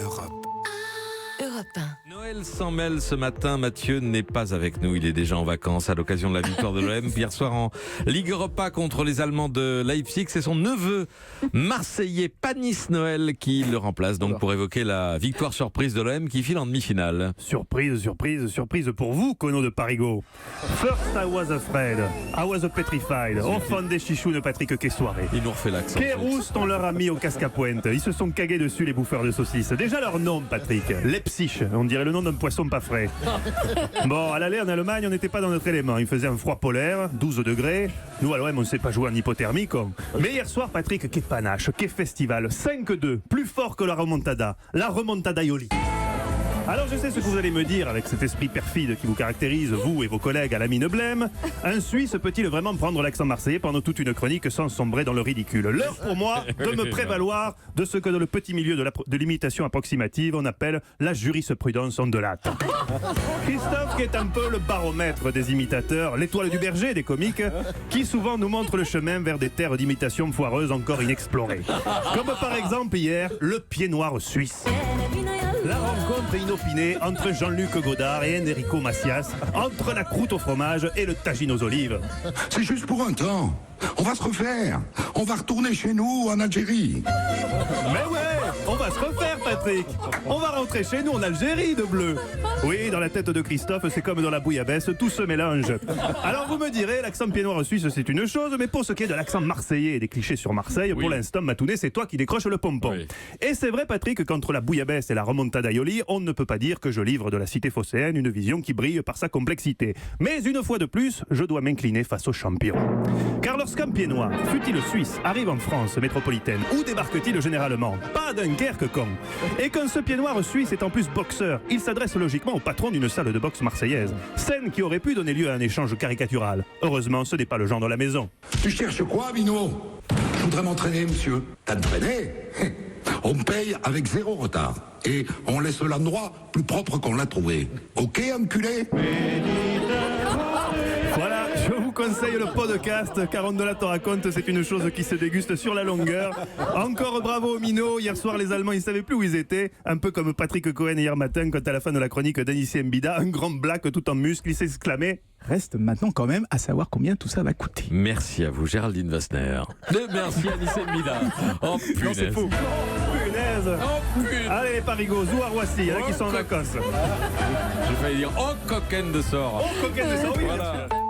Europe. Europe 1. Noël s'en mêle ce matin, Mathieu n'est pas avec nous, il est déjà en vacances à l'occasion de la victoire de l'OM hier soir en Ligue Europa contre les Allemands de Leipzig. C'est son neveu marseillais Panis Noël qui le remplace donc pour évoquer la victoire surprise de l'OM qui file en demi-finale. Surprise, surprise, surprise pour vous, Kono de Parigo. First I was afraid, I was petrified. Enfant des chichous de Patrick Kessoiré. Il nous refait l'accent. Kérousse, on leur a mis au casque à pointe. Ils se sont cagués dessus, les bouffeurs de saucisses. Déjà leur nom, Patrick. Leipzig, on dirait le nom d'un poisson pas frais. Bon, à l'aller en Allemagne, on n'était pas dans notre élément. Il faisait un froid polaire, 12 degrés. Nous, à l'OM, on ne sait pas jouer en hypothermie, quoi. Mais hier soir, Patrick, quel panache, quel festival. 5-2, plus fort que la remontada. La remontada Ioli. Alors je sais ce que vous allez me dire avec cet esprit perfide qui vous caractérise, vous et vos collègues à la mine blême. Un Suisse peut-il vraiment prendre l'accent marseillais pendant toute une chronique sans sombrer dans le ridicule? L'heure pour moi de me prévaloir de ce que dans le petit milieu de l'imitation approximative on appelle la jurisprudence ondulate. Christophe qui est un peu le baromètre des imitateurs, l'étoile du berger des comiques, qui souvent nous montre le chemin vers des terres d'imitation foireuses encore inexplorées. Comme par exemple hier, le pied noir suisse. La rencontre inopinée entre Jean-Luc Godard et Enrico Macias, entre la croûte au fromage et le tagine aux olives. C'est juste pour un temps. On va se refaire. On va retourner chez nous en Algérie. Mais ouais, on va se refaire, Patrick. On va rentrer chez nous en Algérie de bleu. Oui, dans la tête de Christophe, c'est comme dans la bouillabaisse, tout se mélange. Alors vous me direz, l'accent pied noir suisse c'est une chose, mais pour ce qui est de l'accent marseillais et des clichés sur Marseille, pour l'instant, Matounet, c'est toi qui décroches le pompon. Oui. Et c'est vrai, Patrick, qu'entre la bouillabaisse et la remontada Ioli, on ne peut pas dire que je livre de la cité phocéenne une vision qui brille par sa complexité. Mais une fois de plus, je dois m'incliner face aux champions. Car lorsqu'un pied noir, fût-il suisse, arrive en France métropolitaine, où débarque-t-il généralement? Pas à Dunkerque, con. Et quand ce pied noir suisse est en plus boxeur, il s'adresse logiquement au patron d'une salle de boxe marseillaise. Scène qui aurait pu donner lieu à un échange caricatural. Heureusement, ce n'est pas le genre de la maison. Tu cherches quoi, Mino? Je voudrais m'entraîner, monsieur. T'entraîner? On paye avec 0 retard. Et on laisse l'endroit plus propre qu'on l'a trouvé. Ok, enculé? Voilà, je vous conseille le podcast, car on te raconte, c'est une chose qui se déguste sur la longueur. Encore bravo Mino, hier soir les Allemands ils savaient plus où ils étaient, un peu comme Patrick Cohen hier matin quand à la fin de la chronique d'Anissi Mbida, un grand black tout en muscle, il s'exclamait: Reste maintenant quand même à savoir combien tout ça va coûter. Merci à vous Géraldine Vassner. Merci à Nice Mida. Oh punaise. Non, c'est fou. Punaise. Oh punaise. Allez Parigo, zou à Roissy, il y en a qui sont en vacances. J'ai failli dire oh coquine de sort. Oh coquette de ça, oui, Voilà. bien sûr.